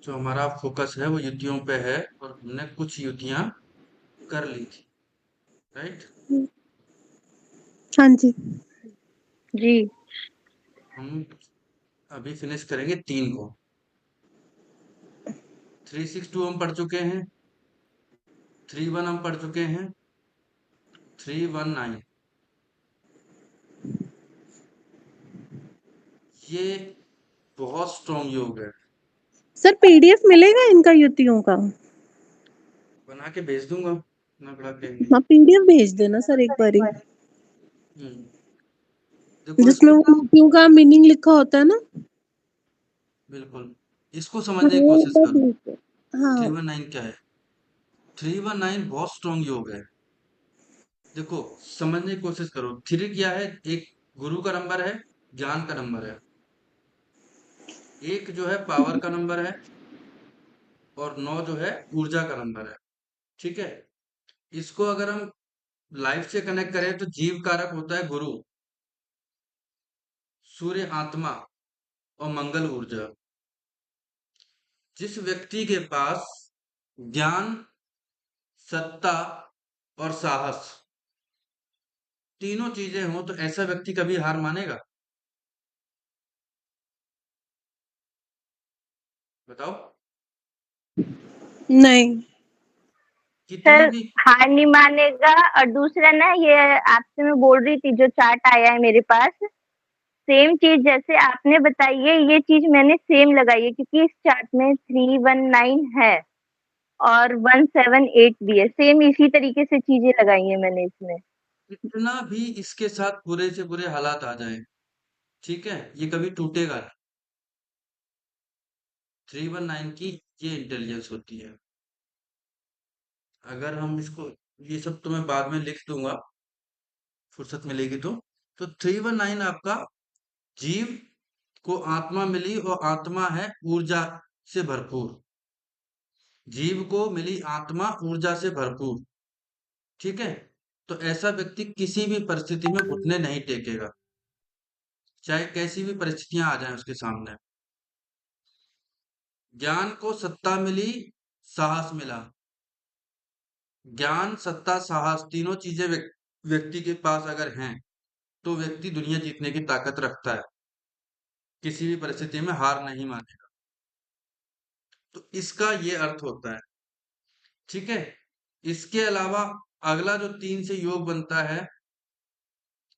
जो हमारा फोकस है वो युतियों पे है और हमने कुछ युतियां कर ली थी, राइट। हाँ जी। जी। हम अभी फिनिश करेंगे 3 को। 362 हम पढ़ चुके हैं, 31 हम पढ़ चुके हैं, 319 ये बहुत स्ट्रॉन्ग योग है। सर पीडीएफ मिलेगा इनका युतियों का? बना के भेज दूंगा, इतना बड़ा टाइम नहीं। हाँ पीडीएफ भेज देना सर एक बारी, हम्म, देखो जिसमें इसको, वो युतियों का मीनिंग लिखा होता है ना। बिल्कुल इसको हाँ समझने की वो कोशिश तो करो। ठीक है। हाँ 319 क्या है? 319 बहुत स्ट्रॉन्ग योग है। देखो समझने की कोशिश करो, 3 क्या है? एक गुरु का नंबर है, ज्ञान का नंबर है। एक जो है पावर का नंबर है, और 9 जो है ऊर्जा का नंबर है। ठीक है, इसको अगर हम लाइफ से कनेक्ट करें तो जीव कारक होता है गुरु, सूर्य आत्मा, और मंगल ऊर्जा। जिस व्यक्ति के पास ज्ञान, सत्ता और साहस तीनों चीजें हों तो ऐसा व्यक्ति कभी हार मानेगा? बताओ। नहीं। कितना सर भी, हार नहीं मानेगा। और दूसरा ना, ये आपसे मैं बोल रही थी, जो चार्ट आया है मेरे पास, सेम चीज जैसे आपने बताई है, ये चीज मैंने सेम लगाई है, क्योंकि इस चार्ट में 319 है और 178 भी है। सेम इसी तरीके से चीजें लगाई है मैंने इसमें। कितना भी इसके साथ बुरे से बुरे हालात आ जाए, ठीक है, ये कभी टूटेगा नहीं। 319 की ये इंटेलिजेंस होती है। अगर हम इसको, ये सब तो मैं बाद में लिख दूंगा, फुर्सत मिलेगी तो 319 आपका जीव को आत्मा मिली, और आत्मा है ऊर्जा से भरपूर। जीव को मिली आत्मा ऊर्जा से भरपूर, ठीक है। तो ऐसा व्यक्ति किसी भी परिस्थिति में घुटने नहीं टेकेगा, चाहे कैसी भी परिस्थितियां आ जाएं उसके सामने। ज्ञान को सत्ता मिली, साहस मिला। ज्ञान, सत्ता, साहस तीनों चीजें व्यक्ति के पास अगर हैं तो व्यक्ति दुनिया जीतने की ताकत रखता है, किसी भी परिस्थिति में हार नहीं मानेगा। तो इसका ये अर्थ होता है, ठीक है। इसके अलावा अगला जो 3 से योग बनता है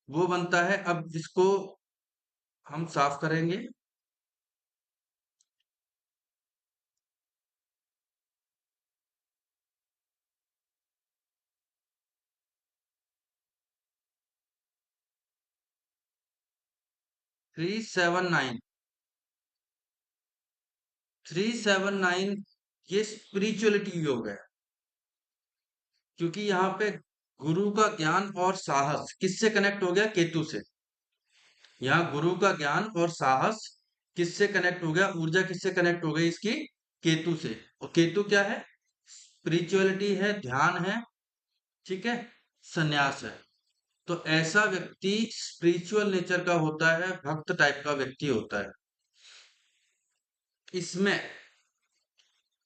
वो बनता है, अब इसको हम साफ करेंगे। थ्री सेवन नाइन 379 ये स्पिरिचुअलिटी योग है, क्योंकि यहाँ पे गुरु का ज्ञान और साहस किससे कनेक्ट हो गया? केतु से। यहाँ गुरु का ज्ञान और साहस किससे कनेक्ट हो गया? ऊर्जा किससे कनेक्ट हो गई इसकी? केतु से। और केतु क्या है? स्पिरिचुअलिटी है, ध्यान है, ठीक है, संन्यास है। तो ऐसा व्यक्ति स्पिरिचुअल नेचर का होता है, भक्त टाइप का व्यक्ति होता है। इसमें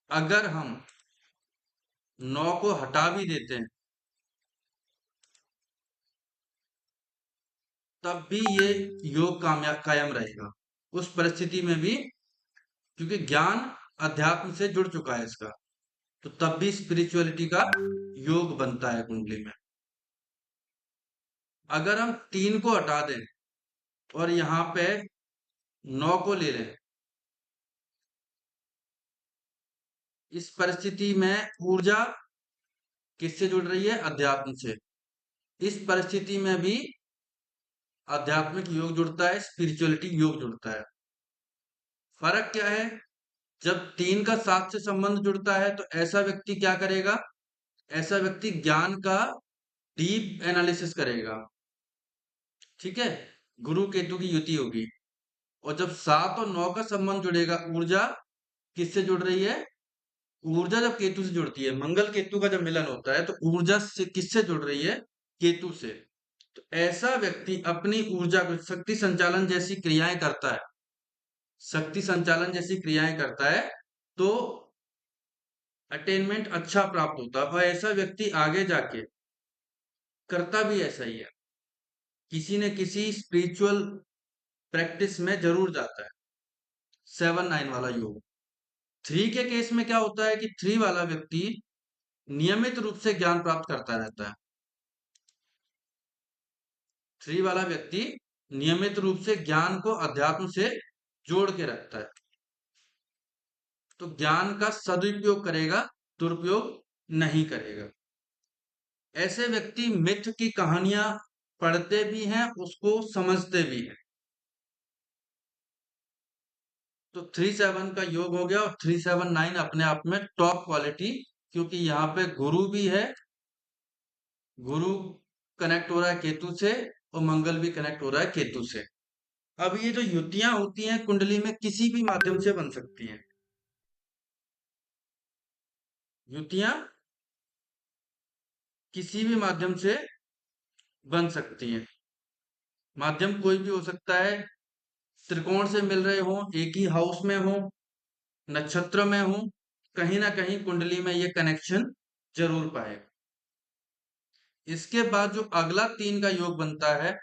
अगर हम 9 को हटा भी देते हैं तब भी ये योग कायम रहेगा उस परिस्थिति में भी, क्योंकि ज्ञान अध्यात्म से जुड़ चुका है इसका। तो तब भी स्पिरिचुअलिटी का योग बनता है कुंडली में। अगर हम 3 को हटा दें और यहाँ पे 9 को ले लें, इस परिस्थिति में ऊर्जा किससे जुड़ रही है? अध्यात्म से। इस परिस्थिति में भी आध्यात्मिक योग जुड़ता है, स्पिरिचुअलिटी योग जुड़ता है। फर्क क्या है? जब 3 का 7 से संबंध जुड़ता है तो ऐसा व्यक्ति क्या करेगा? ऐसा व्यक्ति ज्ञान का डीप एनालिसिस करेगा, ठीक है, गुरु केतु की युति होगी। और जब 7 और 9 का संबंध जुड़ेगा, ऊर्जा किससे जुड़ रही है? ऊर्जा जब केतु से जुड़ती है, मंगल केतु का जब मिलन होता है तो ऊर्जा से किससे जुड़ रही है? केतु से। तो ऐसा व्यक्ति अपनी ऊर्जा को शक्ति संचालन जैसी क्रियाएं करता है, शक्ति संचालन जैसी क्रियाएं करता है, तो अटेनमेंट अच्छा प्राप्त होता है, और ऐसा व्यक्ति आगे जाके करता भी ऐसा ही है, किसी न किसी स्पिरिचुअल प्रैक्टिस में जरूर जाता है। 7-9 वाला योग। 3 के केस में क्या होता है कि 3 वाला व्यक्ति नियमित रूप से ज्ञान प्राप्त करता रहता है। 3 वाला व्यक्ति नियमित रूप से ज्ञान को अध्यात्म से जोड़ के रखता है, तो ज्ञान का सदुपयोग करेगा, दुरुपयोग नहीं करेगा। ऐसे व्यक्ति मिथ की कहानियां पढ़ते भी हैं, उसको समझते भी हैं। तो 3-7 का योग हो गया, और 3-7-9 अपने आप में टॉप क्वालिटी, क्योंकि यहाँ पे गुरु भी है, गुरु कनेक्ट हो रहा है केतु से, और मंगल भी कनेक्ट हो रहा है केतु से। अब ये जो युतियां होती हैं कुंडली में, किसी भी माध्यम से बन सकती हैं। युतियां किसी भी माध्यम से बन सकती हैं। माध्यम कोई भी हो सकता है, त्रिकोण से मिल रहे हो, एक ही हाउस में हो, नक्षत्र में हो, कहीं ना कहीं कुंडली में ये कनेक्शन जरूर पाएगा। इसके बाद जो अगला 3 का योग बनता है,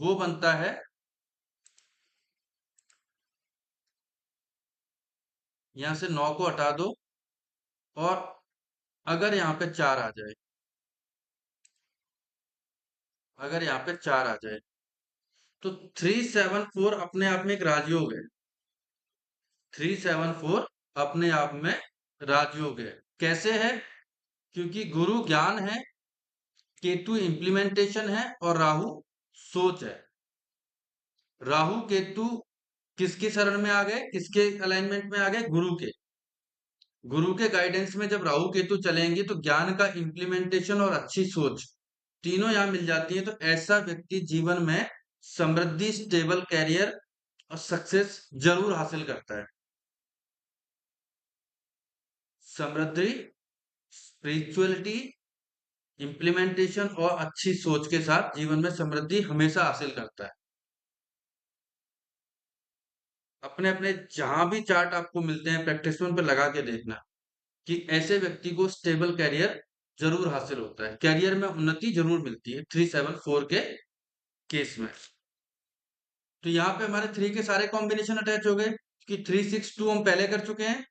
वो बनता है यहां से 9 को हटा दो, और अगर यहाँ पे 4 आ जाए, अगर यहाँ पे 4 आ जाए, तो 3-7-4 अपने आप में एक राजयोग है। 3-7-4 अपने आप में राजयोग है। कैसे है? क्योंकि गुरु ज्ञान है, केतु इंप्लीमेंटेशन है, और राहु सोच है। राहु केतु किसकी शरण में आ गए, किसके अलाइनमेंट में आ गए? गुरु के। गुरु के गाइडेंस में जब राहु केतु चलेंगे, तो ज्ञान का इंप्लीमेंटेशन और अच्छी सोच तीनों यहां मिल जाती है। तो ऐसा व्यक्ति जीवन में समृद्धि, स्टेबल कैरियर और सक्सेस जरूर हासिल करता है। समृद्धि, स्पिरिचुअलिटी, इंप्लीमेंटेशन और अच्छी सोच के साथ जीवन में समृद्धि हमेशा हासिल करता है। अपने अपने जहां भी चार्ट आपको मिलते हैं, प्रैक्टिस पर लगा के देखना कि ऐसे व्यक्ति को स्टेबल कैरियर जरूर हासिल होता है, कैरियर में उन्नति जरूर मिलती है 3-7-4 के केस में। तो यहाँ पे हमारे 3 के सारे कॉम्बिनेशन अटैच हो गए, कि 3-6-2 हम पहले कर चुके हैं,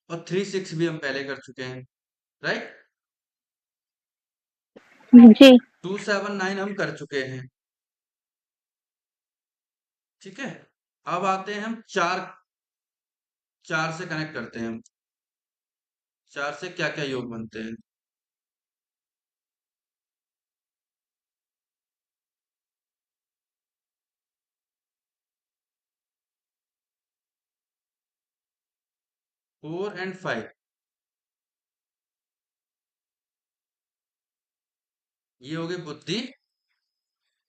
और 3-6 भी हम पहले कर चुके हैं, राइट। जी 2-7-9 हम कर चुके हैं, ठीक है। अब आते हैं हम 4 से कनेक्ट करते हैं हम। 4 से क्या क्या योग बनते हैं? फोर एंड 5, ये हो गई बुद्धि,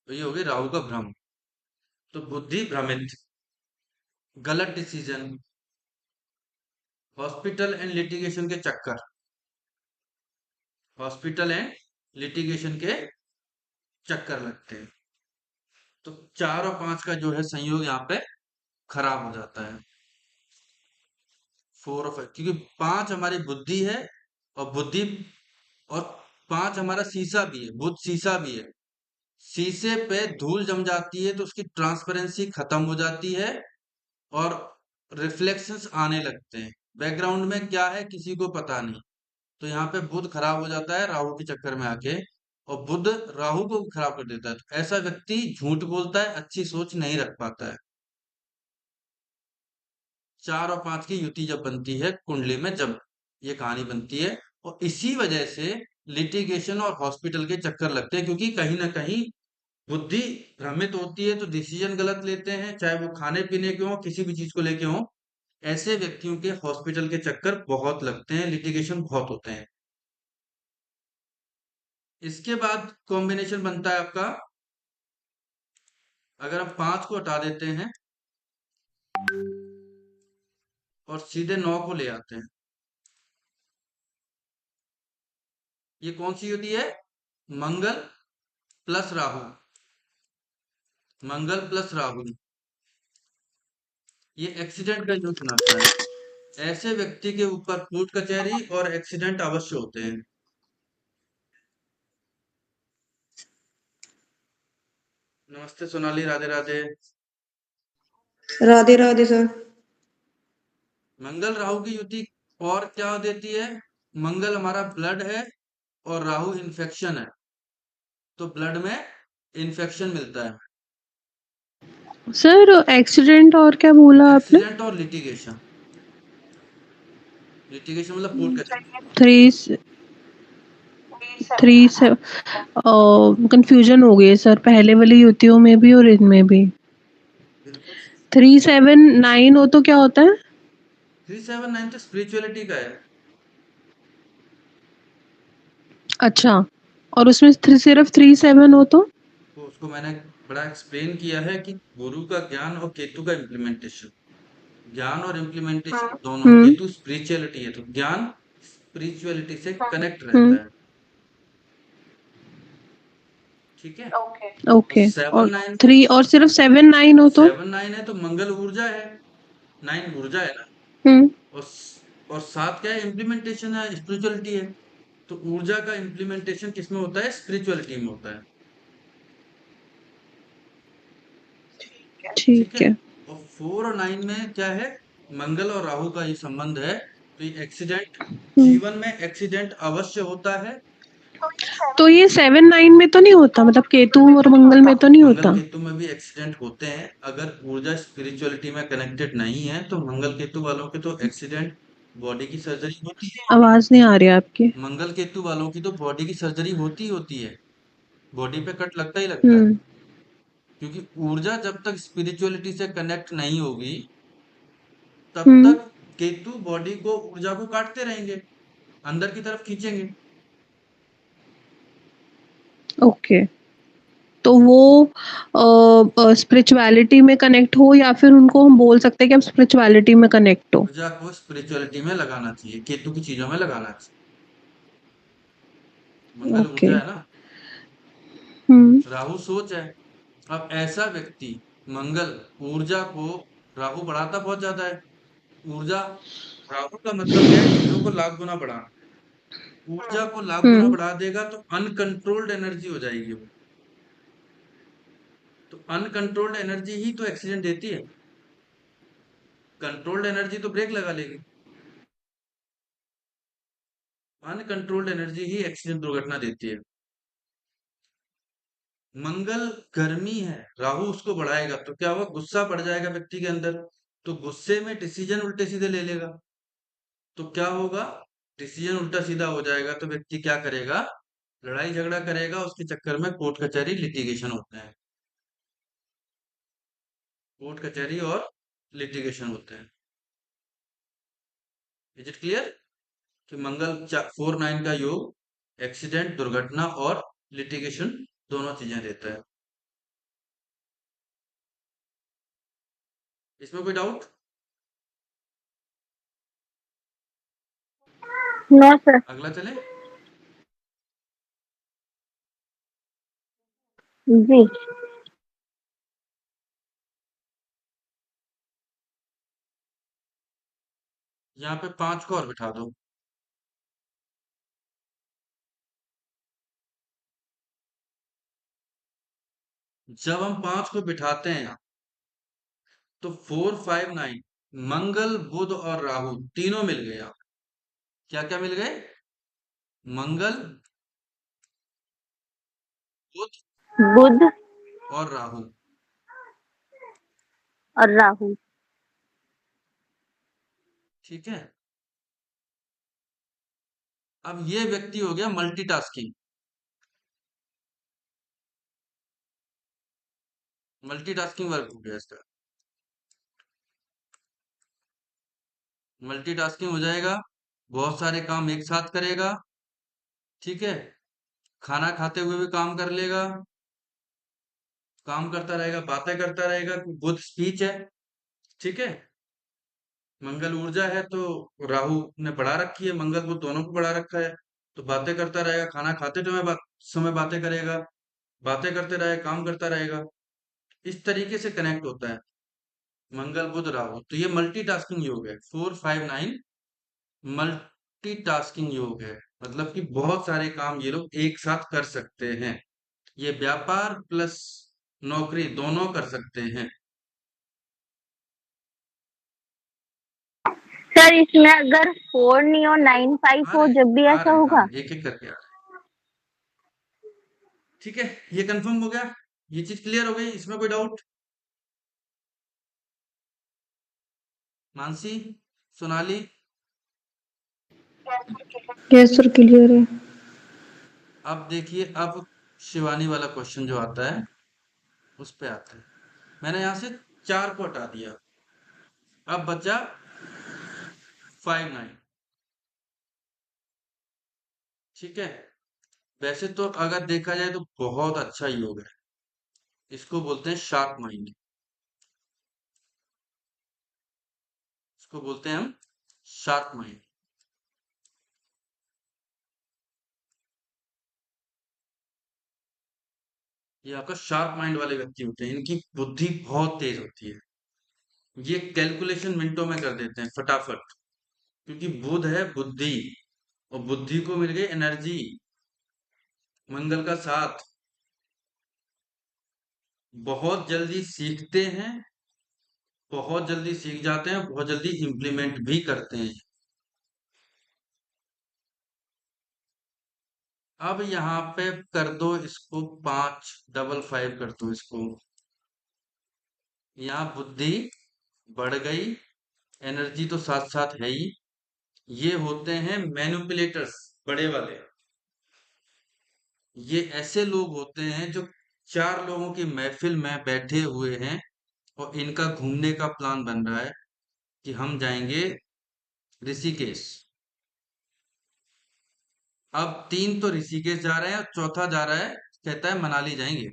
तो ये हो गई राहु का भ्रम। तो बुद्धि भ्रमित, गलत डिसीजन, हॉस्पिटल एंड लिटिगेशन के चक्कर, हॉस्पिटल एंड लिटिगेशन के चक्कर लगते हैं। तो 4 और 5 का जो है संयोग यहाँ पे खराब हो जाता है। 4 और 5, क्योंकि 5 हमारी बुद्धि है, और बुद्धि, और 5 हमारा शीशा भी है, बुध शीशा भी है। शीशे पे धूल जम जाती है तो उसकी ट्रांसपेरेंसी खत्म हो जाती है, और रिफ्लेक्शंस आने लगते हैं। बैकग्राउंड में क्या है किसी को पता नहीं। तो यहाँ पे बुध खराब हो जाता है राहु के चक्कर में आके, और बुध राहु को खराब कर देता है। तो ऐसा व्यक्ति झूठ बोलता है, अच्छी सोच नहीं रख पाता है। 4 और 5 की युति जब बनती है कुंडली में, जब ये कहानी बनती है, और इसी वजह से लिटिगेशन और हॉस्पिटल के चक्कर लगते हैं, क्योंकि कहीं ना कहीं बुद्धि भ्रमित होती है, तो डिसीजन गलत लेते हैं, चाहे वो खाने पीने के हो, किसी भी चीज को लेके हो। ऐसे व्यक्तियों के हॉस्पिटल के चक्कर बहुत लगते हैं, लिटिगेशन बहुत होते हैं। इसके बाद कॉम्बिनेशन बनता है आपका, अगर हम 5 को हटा देते हैं और सीधे 9 को ले आते हैं, ये कौन सी युति है? मंगल प्लस राहु, मंगल प्लस राहु, ये एक्सीडेंट का योग बनाता है। ऐसे व्यक्ति के ऊपर कोर्ट कचहरी और एक्सीडेंट अवश्य होते हैं। नमस्ते सोनाली, राधे राधे। राधे राधे सर। मंगल राहु की युति और क्या देती है? मंगल हमारा ब्लड है और राहु इन्फेक्शन है, तो ब्लड में इन्फेक्शन मिलता है। सर एक्सीडेंट और क्या बोला आपने? एक्सीडेंट और लिटिगेशन। लिटिगेशन मतलब कोर्ट कचहरी। थ्री थ्री से कंफ्यूजन हो गई है सर, पहले वाली युतियों में भी और इनमें भी। बिल्कुल। 379 हो तो क्या होता है? 379 तो स्पिरिचुअलिटी का है। अच्छा, और उसमें सिर्फ 37 हो तो? तो उसको मैंने बड़ा एक्सप्लेन किया है कि गुरु का ज्ञान और केतु का इम्प्लीमेंटेशन। ज्ञान और इम्प्लीमेंटेशन दोनों। हम्म केतु स्पिरिचुअलिटी है, तो ज्ञान स्पिरिचुअलिटी से कनेक्ट हम्म रहता है। ठीक है। और ओके। और 7-9, 3 और सिर्फ 7-9 हो तो? 7-9 है तो मंगल ऊर्जा है। 9 ऊर्जा है ना। हम्म और 7 क्या है? इम्प्लीमेंटेशन है, स्पिरिचुअलिटी है। तो ऊर्जा का इम्प्लीमेंटेशन किसमें होता है? स्पिरिचुअलिटी में होता है। ठीक ठीक है। है। और 4 और 9 में क्या है? मंगल और राहु का ये संबंध है, तो ये एक्सीडेंट, हम्म जीवन में एक्सीडेंट अवश्य होता है। तो ये 7-9 में तो नहीं होता, मतलब केतु और मंगल में तो नहीं मंगल होता? केतु में भी एक्सीडेंट होते हैं। अगर ऊर्जा स्पिरिचुअलिटी में कनेक्टेड नहीं है तो मंगल केतु वालों के तो एक्सीडेंट, बॉडी की सर्जरी होती है। आवाज नहीं आ रही आपकी। मंगल केतु वालों की तो बॉडी की सर्जरी होती ही होती है। बॉडी पे कट लगता ही लगता है। हम्म क्योंकि ऊर्जा जब तक स्पिरिचुअलिटी से कनेक्ट नहीं होगी, तब हम्म तक केतु बॉडी को, ऊर्जा को काटते रहेंगे, अंदर की तरफ खींचेंगे। ओके। तो वो स्पिरिचुअलिटी में कनेक्ट हो, या फिर उनको हम बोल सकते हैं कि हम स्पिरिचुअलिटी में कनेक्ट हो? ऊर्जा को स्पिरिचुअलिटी में लगाना चाहिए, केतु की चीजों में लगाना चाहिए। मंगल ओके। ऊर्जा है ना, हम्म राहु सोच है। अब ऐसा व्यक्ति, मंगल ऊर्जा को, राहु बढ़ाता बहुत ज्यादा है। ऊर्जा, राहु का मतलब क्या है? चीजों को लाख गुना बढ़ाना। ऊर्जा को लाख गुना हम्म बढ़ा देगा तो अनकंट्रोल्ड एनर्जी हो जाएगी वो। तो अनकंट्रोल्ड एनर्जी ही तो एक्सीडेंट देती है। कंट्रोल्ड एनर्जी तो ब्रेक लगा लेगी। अनकंट्रोल्ड एनर्जी ही एक्सीडेंट, दुर्घटना देती है। मंगल गर्मी है, राहु उसको बढ़ाएगा तो क्या होगा? गुस्सा पड़ जाएगा व्यक्ति के अंदर, तो गुस्से में डिसीजन उल्टे सीधे ले लेगा। तो क्या होगा? डिसीजन उल्टा सीधा हो जाएगा तो व्यक्ति क्या करेगा? लड़ाई झगड़ा करेगा, उसके चक्कर में कोर्ट कचहरी लिटिगेशन होते हैं। कोर्ट कचहरी और लिटिगेशन होते हैं। इज इट क्लियर कि मंगल 4-9 का योग एक्सीडेंट, दुर्घटना और लिटिगेशन दोनों चीजें देता है। इसमें कोई डाउट? No sir. अगला चले। जी। यहाँ पे 5 को और बिठा दो। जब हम 5 को बिठाते हैं तो 4-5-9, मंगल, बुध और राहु तीनों मिल गए। यहाँ क्या क्या मिल गए? मंगल, बुध बुध और राहु। और राहु। ठीक है। अब ये व्यक्ति हो गया मल्टीटास्किंग। मल्टीटास्किंग वर्क हो गया इसका। मल्टीटास्किंग हो जाएगा, बहुत सारे काम एक साथ करेगा। ठीक है। खाना खाते हुए भी काम कर लेगा, काम करता रहेगा, बातें करता रहेगा। बुध स्पीच है। ठीक है। मंगल ऊर्जा है तो राहु ने बढ़ा रखी है, मंगल बुध दोनों को बढ़ा रखा है। तो बातें करता रहेगा, खाना खाते समय बातें करेगा, बातें करते रहे, काम करता रहेगा। इस तरीके से कनेक्ट होता है। मंगल बुध राहु, तो ये मल्टीटास्किंग योग है। 459 मल्टीटास्किंग योग है, मतलब कि बहुत सारे काम ये लोग एक साथ कर सकते हैं। ये व्यापार प्लस नौकरी दोनों कर सकते हैं। सर इसमें अगर 4 नहीं हो 9 5 आ हो रहे जब भी आ ऐसा रहे आ होगा। रहे एक एक करके आ रहे। ठीक है, ये कंफर्म हो गया, ये चीज क्लियर हो गई, इसमें कोई doubt? Mansi, Sonali, yes sir, clear है। अब देखिए, अब शिवानी वाला क्वेश्चन जो आता है उस पे आते हैं। मैंने यहां से 4 को हटा दिया, अब बचा 59। ठीक है, वैसे तो अगर देखा जाए तो बहुत अच्छा योग है, इसको बोलते हैं शार्प माइंड, इसको बोलते हैं हम शार्प माइंड। ये आपका शार्प माइंड वाले व्यक्ति होते हैं, इनकी बुद्धि बहुत तेज होती है, ये कैलकुलेशन मिनटों में कर देते हैं फटाफट, क्योंकि बुध है बुद्धि, और बुद्धि को मिल गई एनर्जी, मंगल का साथ, बहुत जल्दी सीखते हैं, बहुत जल्दी सीख जाते हैं, बहुत जल्दी इम्प्लीमेंट भी करते हैं। अब यहाँ पे कर दो इसको 5, डबल 5 कर दो इसको, यहाँ बुद्धि बढ़ गई, एनर्जी तो साथ साथ है ही। ये होते हैं मैनिपुलेटर्स, बड़े वाले। ये ऐसे लोग होते हैं जो 4 लोगों की महफिल में बैठे हुए हैं और इनका घूमने का प्लान बन रहा है कि हम जाएंगे ऋषिकेश। अब 3 तो ऋषिकेश जा रहे हैं और चौथा जा रहा है, कहता है मनाली जाएंगे,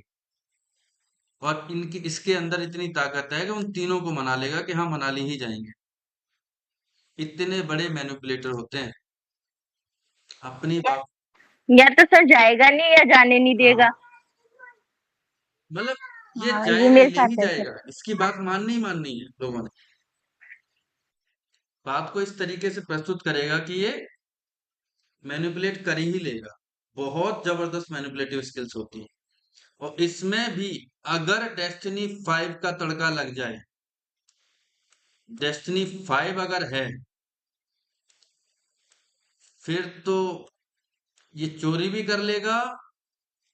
और इनकी इसके अंदर इतनी ताकत है कि उन तीनों को मना लेगा कि हाँ मनाली ही जाएंगे। इतने बड़े मैनिपुलेटर होते हैं अपनी बात। या तो सर जाएगा नहीं या जाने नहीं हाँ, देगा। मतलब ये हाँ ये जाएगा, ये मेरे ले ही साथ है सर। जाएगा, इसकी बात माननी ही माननी है लोगों ने। बात को इस तरीके से प्रस्तुत करेगा कि ये मैनिपुलेट कर ही लेगा। बहुत जबरदस्त मैनिपुलेटिव स्किल्स होती है, और इसमें भी अगर डेस्टिनी 5 का तड़का लग जाए, डेस्टिनी 5 अगर है, फिर तो ये चोरी भी कर लेगा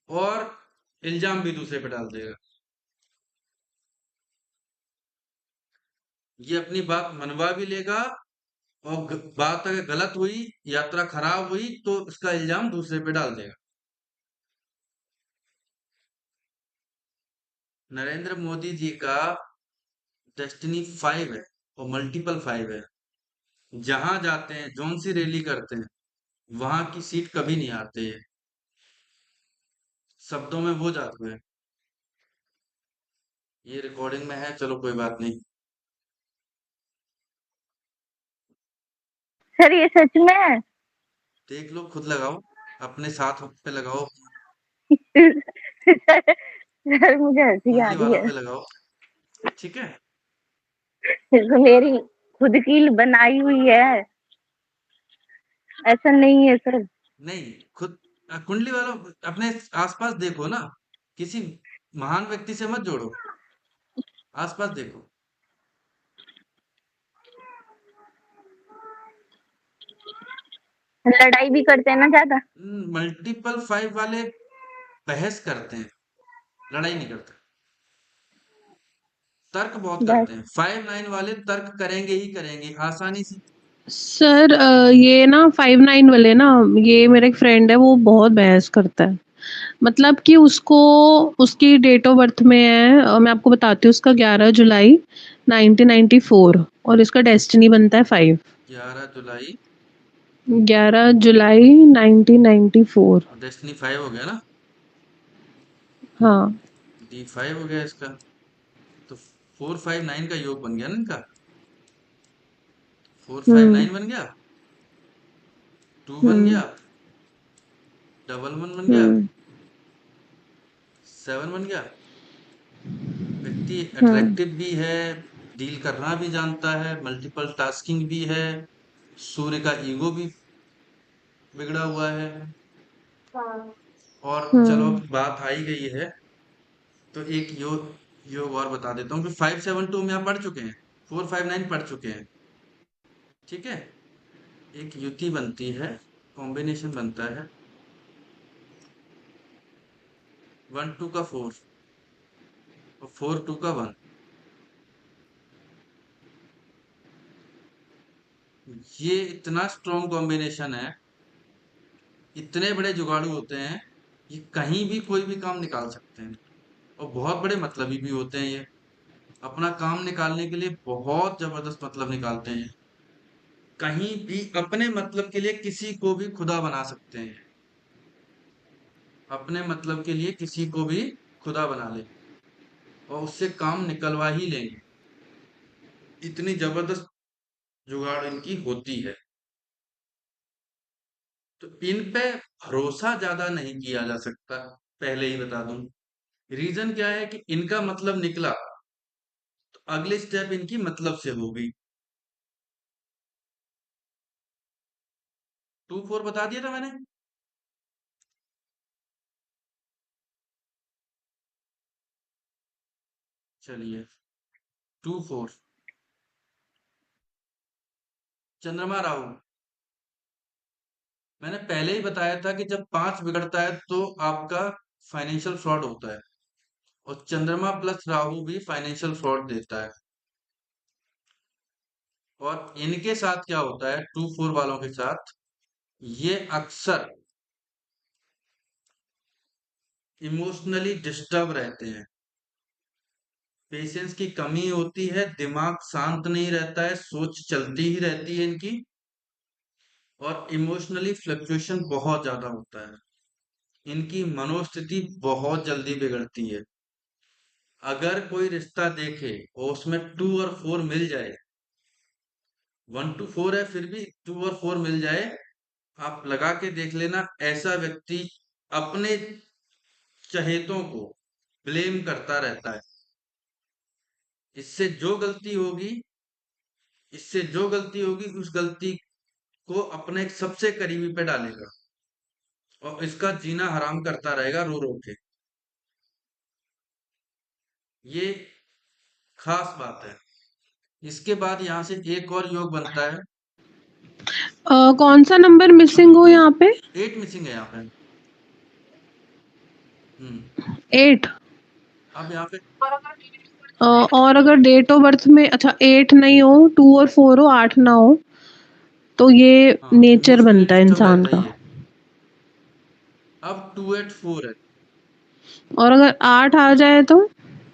और इल्जाम भी दूसरे पे डाल देगा। ये अपनी बात मनवा भी लेगा, और बात अगर गलत हुई, यात्रा खराब हुई, तो इसका इल्जाम दूसरे पे डाल देगा। नरेंद्र मोदी जी का डेस्टिनी 5 है, और मल्टीपल 5 है। जहां जाते हैं, जौन सी रैली करते हैं, वहां की सीट कभी नहीं आते हैं। शब्दों में वो जादू है। ये रिकॉर्डिंग में है, चलो कोई बात नहीं। सर ये सच में है। देख लो, खुद लगाओ, अपने साथ पे लगाओ, सर मुझे हंसी आ कुंडली रही वालों है। पे लगाओ। ठीक है। तो मेरी खुद की बनाई हुई है, ऐसा नहीं है सर। नहीं, खुद कुंडली वालों, अपने आसपास देखो ना, किसी महान व्यक्ति से मत जोड़ो, आसपास देखो। लड़ाई भी करते हैं ना ज्यादा। मल्टीपल 5 वाले बहस करते हैं, लड़ाई नहीं करते, तर्क बहुत बस। करते हैं। 5-9 वाले तर्क करेंगे ही करेंगे, आसानी से। सर ये ना 59 वाले ना, ये मेरा एक फ्रेंड है, वो बहुत बहस करता है। मतलब कि उसको, उसकी डेट ऑफ बर्थ में है, मैं आपको बताती हूँ, उसका 11 जुलाई 1994, और इसका डेस्टिनी बनता है 5। 11 जुलाई, 11 जुलाई 1994। डेस्टिनी 5 हो गया ना, हाँ। D5 हो गया इसका, तो 4-5-9 का योग बन गया ना इनका। 4-5-9 बन गया, 2 बन हुँ, गया, डबल 1 बन गया, हुँ, 7 बन गया। व्यक्ति हुँ, अट्रैक्टिव भी है, डील करना भी जानता है, मल्टीपल टास्किंग भी है, सूर्य का ईगो भी बिगड़ा हुआ है। और चलो हम्म। अब बात आ ही गई है, तो एक योग योग और बता देता हूँ कि 572 में आप पढ़ चुके हैं, 459 पढ़ चुके हैं। ठीक है, एक युति बनती है, कॉम्बिनेशन बनता है 1 2 का 4 और 4 2 का 1। ये इतना स्ट्रॉन्ग कॉम्बिनेशन है, इतने बड़े जुगाड़ू होते हैं, ये कहीं भी कोई भी काम निकाल सकते हैं और बहुत बड़े मतलबी भी होते हैं। ये अपना काम निकालने के लिए बहुत जबरदस्त मतलब निकालते हैं। कहीं भी अपने मतलब के लिए किसी को भी खुदा बना सकते हैं, अपने मतलब के लिए किसी को भी खुदा बना ले और उससे काम निकलवा ही लेंगे। इतनी जबरदस्त जुगाड़ इनकी होती है। तो इन पे भरोसा ज्यादा नहीं किया जा सकता, पहले ही बता दूं। रीजन क्या है कि इनका मतलब निकला तो अगली स्टेप इनकी मतलब से होगी। 2 4 बता दिया था मैंने। चलिए, 2 4 चंद्रमा राहु। मैंने पहले ही बताया था कि जब 5 बिगड़ता है तो आपका फाइनेंशियल फ्रॉड होता है, और चंद्रमा प्लस राहु भी फाइनेंशियल फ्रॉड देता है। और इनके साथ क्या होता है, 2 4 वालों के साथ, ये अक्सर इमोशनली डिस्टर्ब रहते हैं, पेशेंस की कमी होती है, दिमाग शांत नहीं रहता है, सोच चलती ही रहती है इनकी, और इमोशनली फ्लक्चुएशन बहुत ज्यादा होता है। इनकी मनोस्थिति बहुत जल्दी बिगड़ती है। अगर कोई रिश्ता देखे और उसमें 2 और 4 मिल जाए, 1 to 4 है फिर भी 2 और 4 मिल जाए, आप लगा के देख लेना, ऐसा व्यक्ति अपने चहेतों को ब्लेम करता रहता है। इससे जो गलती होगी इससे जो गलती होगी उस गलती को अपने एक सबसे करीबी पे डालेगा और इसका जीना हराम करता रहेगा रो रो के। ये खास बात है। इसके बाद यहाँ से एक और योग बनता है। कौन सा नंबर मिसिंग हो यहाँ पे? 8 मिसिंग है यहाँ पे। हम्म 8। अब यहाँ पे और अगर डेट ऑफ बर्थ में अच्छा 8 नहीं हो, 2 और 4 हो, 8 ना हो, तो ये हाँ, नेचर इमोशनली बनता है डिस्टर्ब इंसान रहता ही का। है। अब 2 8 4 है। और अगर 8 आ जाए तो?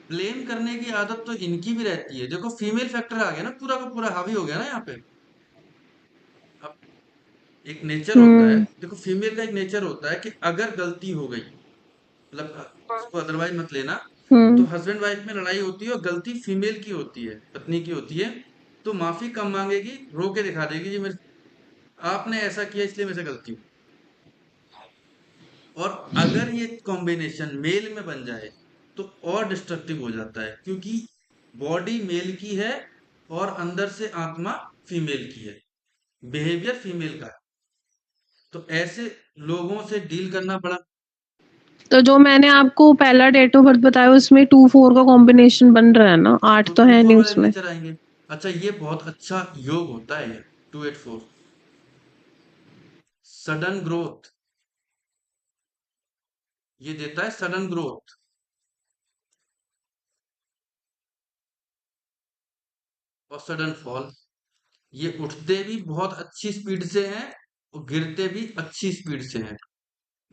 ब्लेम करने की आदत तो इनकी भी रहती है। देखो फीमेल फैक्टर आ गया ना, पूरा का पूरा हावी हो गया ना यहाँ पे। अब एक नेचर होता है, हम्म। देखो फीमेल का एक नेचर होता है कि अगर गलती हो गई, मतलब इसको अदरवाइज मत लेना, तो हम्म। हस्बैंड वाइफ में लड़ाई होती है और गलती फीमेल की होती है, पत्नी की होती है, तो माफी कम मांगेगी, रो के दिखा देगी जी मेरे आपने ऐसा किया इसलिए मेरे से गलती हुई। और अगर ये कॉम्बिनेशन मेल में बन जाए तो और डिस्ट्रक्टिव हो जाता है, क्योंकि बॉडी मेल की है और अंदर से आत्मा फीमेल की है, बिहेवियर फीमेल का है। तो ऐसे लोगों से डील करना बड़ा। तो जो मैंने आपको पहला डेट ऑफ बर्थ बताया उसमें 2 4 का कॉम्बिनेशन बन रहा है ना, 8 तो तो टू है फोर नहीं वाले उसमें। नेचर आएंगे। अच्छा, ये बहुत अच्छा योग होता है, ये 2 8 4 सडन ग्रोथ, ये देता है सडन ग्रोथ और सडन फॉल। ये उठते भी बहुत अच्छी स्पीड से हैं और गिरते भी अच्छी स्पीड से हैं,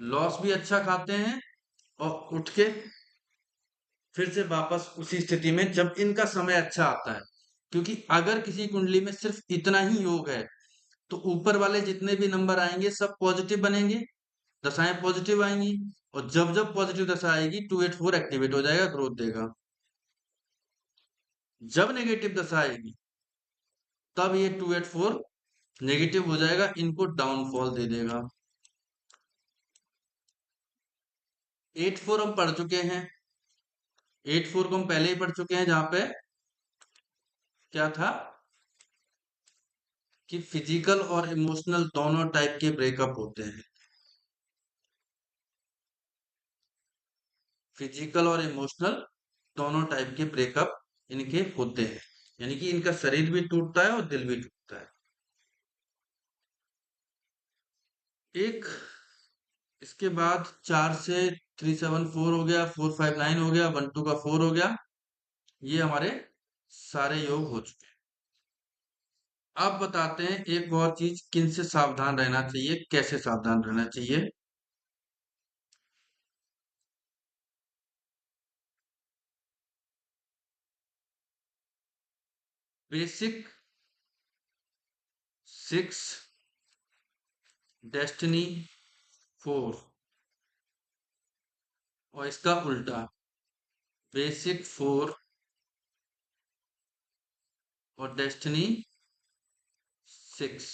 लॉस भी अच्छा खाते हैं और उठ के फिर से वापस उसी स्थिति में जब इनका समय अच्छा आता है। क्योंकि अगर किसी कुंडली में सिर्फ इतना ही योग है तो ऊपर वाले जितने भी नंबर आएंगे सब पॉजिटिव बनेंगे, दशाएं पॉजिटिव आएंगी, और जब जब पॉजिटिव दशा आएगी 2 8 4 एक्टिवेट हो जाएगा, ग्रोथ देगा। जब नेगेटिव दशा आएगी तब ये 2 8 4 नेगेटिव हो जाएगा, इनको डाउनफॉल दे देगा। 8 4 हम पढ़ चुके हैं, 8 4 को हम पहले ही पढ़ चुके हैं, जहां पे क्या था कि फिजिकल और इमोशनल दोनों टाइप के ब्रेकअप होते हैं। फिजिकल और इमोशनल दोनों टाइप के ब्रेकअप इनके होते हैं, यानी कि इनका शरीर भी टूटता है और दिल भी टूटता है। एक इसके बाद 4 से 374 हो गया, 459 हो गया, 12 का 4 हो गया। ये हमारे सारे योग हो चुके हैं। अब बताते हैं एक और चीज, किन से सावधान रहना चाहिए, कैसे सावधान रहना चाहिए। बेसिक 6, डेस्टिनी 4 और इसका उल्टा बेसिक 4 और डेस्टिनी 6।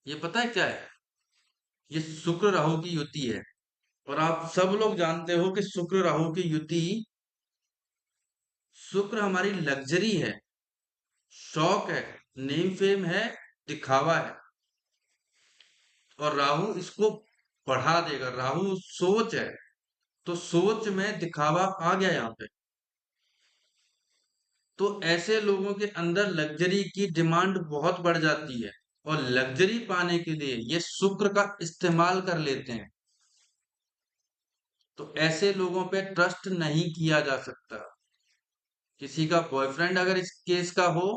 ये पता है क्या है? ये शुक्र राहु की युति है। और आप सब लोग जानते हो कि शुक्र राहु की युति, शुक्र हमारी लग्जरी है, शौक है, नेम फेम है, दिखावा है, और राहु इसको बढ़ा देगा। राहु सोच है, तो सोच में दिखावा आ गया यहाँ पे। तो ऐसे लोगों के अंदर लग्जरी की डिमांड बहुत बढ़ जाती है, और लग्जरी पाने के लिए ये शुक्र का इस्तेमाल कर लेते हैं। तो ऐसे लोगों पे ट्रस्ट नहीं किया जा सकता। किसी का बॉयफ्रेंड अगर इस केस का हो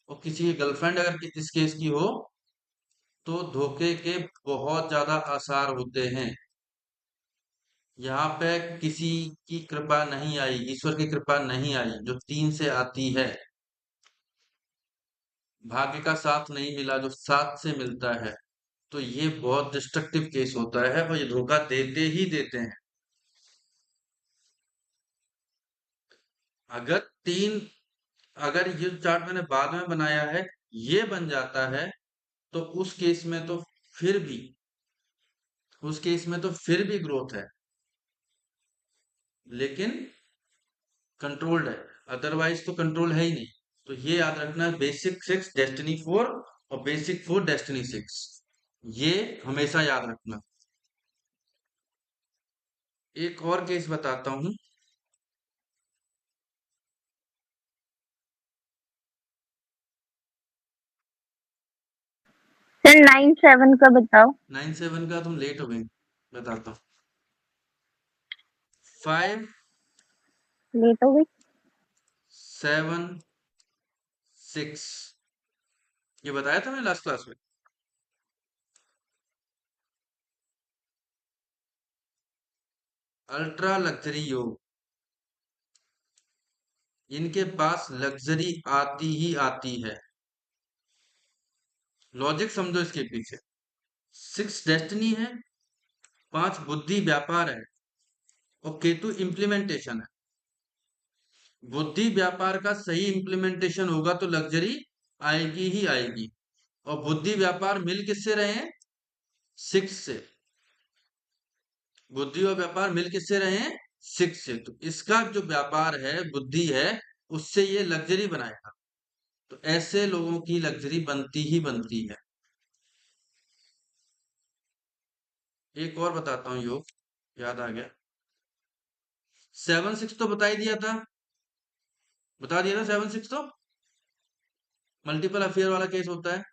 और किसी की गर्लफ्रेंड अगर इस केस की हो, तो धोखे के बहुत ज्यादा आसार होते हैं। यहाँ पे किसी की कृपा नहीं आई, ईश्वर की कृपा नहीं आई, जो 3 से आती है। भाग्य का साथ नहीं मिला, जो 7 से मिलता है। तो ये बहुत डिस्ट्रक्टिव केस होता है, और ये धोखा देते ही देते हैं। अगर 3, अगर ये चार्ट मैंने बाद में बनाया है, ये बन जाता है, तो उस केस में तो फिर भी ग्रोथ है, लेकिन कंट्रोल्ड है। अदरवाइज तो कंट्रोल है ही नहीं। तो ये याद रखना, बेसिक 6 डेस्टिनी 4 और बेसिक 4 डेस्टिनी 6, ये हमेशा याद रखना। एक और केस बताता हूं। सर 9-7 का बताओ। 9-7 का तुम लेट हो गई, बताता हूँ। 5, लेट हो गई। 7, 6, ये बताया था मैंने लास्ट क्लास में। अल्ट्रा लग्जरी योग, इनके पास लग्जरी आती ही आती है। लॉजिक समझो इसके पीछे। 6 डेस्टिनी है, 5 बुद्धि व्यापार है, और केतु इम्प्लीमेंटेशन है। बुद्धि व्यापार का सही इम्प्लीमेंटेशन होगा तो लग्जरी आएगी ही आएगी। और बुद्धि व्यापार मिल किससे रहे हैं? 6 से। बुद्धि और व्यापार मिल किससे रहे हैं? 6 से। तो इसका जो व्यापार है, बुद्धि है, उससे ये लग्जरी बनाएगा। तो ऐसे लोगों की लग्जरी बनती ही बनती है। एक और बताता हूँ योग, याद आ गया। 7-6 तो बता ही दिया था, बता दिया था। 7-6 तो मल्टीपल अफेयर वाला केस होता है।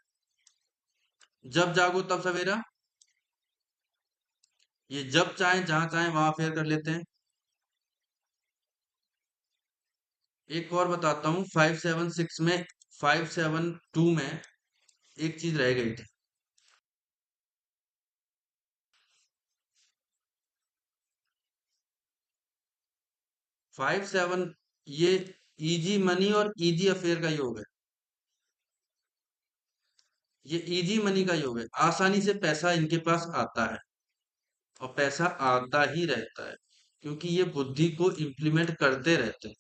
जब जागो तब सवेरा, ये जब चाहे जहां चाहे वहां अफेयर कर लेते हैं। एक और बताता हूँ, 5-7-6 में, 5-7-2 में एक चीज रह गई थी। 5-7 ये इजी मनी और इजी अफेयर का योग है। ये इजी मनी का योग है, आसानी से पैसा इनके पास आता है, और पैसा आता ही रहता है, क्योंकि ये बुद्धि को इम्प्लीमेंट करते रहते हैं।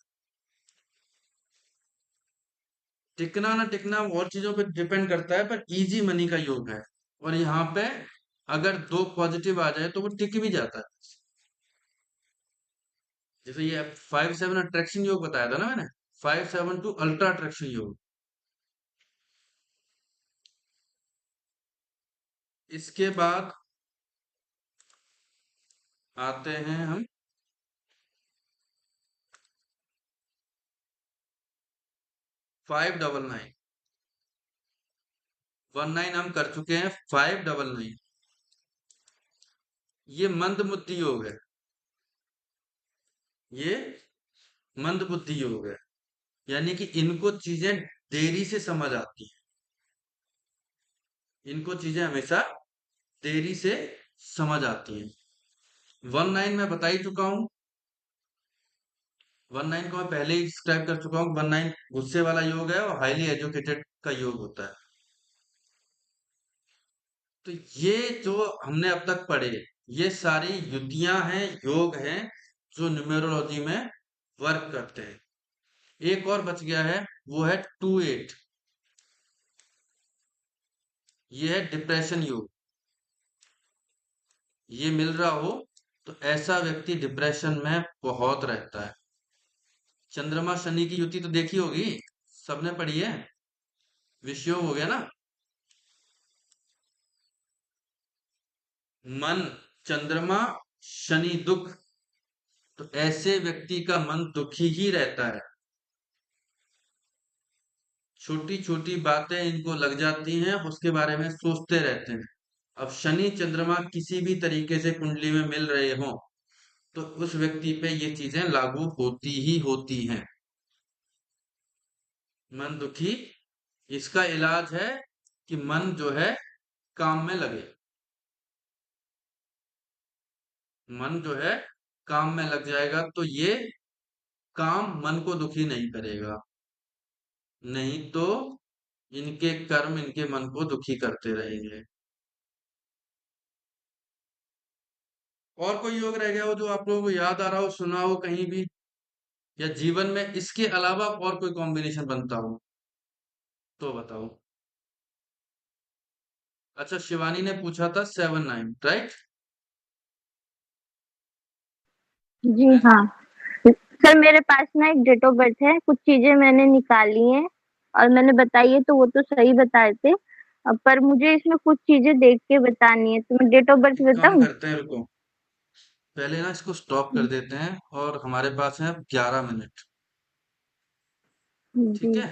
टिकना ना टिकना और चीजों पे डिपेंड करता है, पर इजी मनी का योग है। और यहाँ पे अगर 2 पॉजिटिव आ जाए तो वो टिक भी जाता है। जैसे ये 5-7 अट्रैक्शन योग बताया था ना मैंने, 572 अल्ट्रा अट्रैक्शन योग। इसके बाद आते हैं हम 599। 19 हम कर चुके हैं, 599 ये मंद बुद्धि योग है। ये मंद बुद्धि योग है, यानी कि इनको चीजें देरी से समझ आती हैं। इनको चीजें हमेशा देरी से समझ आती हैं। 19 मैं बता ही चुका हूं। 19 को मैं पहले ही डिस्क्राइब कर चुका हूँ। 19 गुस्से वाला योग है और हाईली एजुकेटेड का योग होता है। तो ये जो हमने अब तक पढ़े, ये सारी युतियां हैं, योग हैं, जो न्यूमेरोलॉजी में वर्क करते हैं। एक और बच गया है, वो है 28। ये है डिप्रेशन योग। ये मिल रहा हो तो ऐसा व्यक्ति डिप्रेशन में बहुत रहता है। चंद्रमा शनि की युति तो देखी होगी, सबने पढ़ी है, विषयोग हो गया ना। मन चंद्रमा शनि दुख, तो ऐसे व्यक्ति का मन दुखी ही रहता है। छोटी छोटी बातें इनको लग जाती हैं, उसके बारे में सोचते रहते हैं। अब शनि चंद्रमा किसी भी तरीके से कुंडली में मिल रहे हो तो उस व्यक्ति पे ये चीजें लागू होती ही होती हैं। मन दुखी, इसका इलाज है कि मन जो है काम में लगे। मन जो है काम में लग जाएगा तो ये काम मन को दुखी नहीं करेगा, नहीं तो इनके कर्म इनके मन को दुखी करते रहेंगे। और कोई योग रह गया हो जो आप लोगों को याद आ रहा हो, सुना हो कहीं भी, या जीवन में इसके अलावा और कोई कॉम्बिनेशन बनता हो तो बताओ। अच्छा, शिवानी ने पूछा था 7-9, राइट? जी हाँ सर, मेरे पास ना एक डेट ऑफ बर्थ है, कुछ चीजें मैंने निकाली हैं और मैंने बताई है, तो वो तो सही बताए थे। पर मुझे इसमें कुछ चीजें देख के बतानी है, तो मैं डेट ऑफ बर्थ एक काम बताऊं? करते हैं, रुको, पहले ना इसको स्टॉप कर देते हैं और हमारे पास है 11 मिनट। जी ठीक है,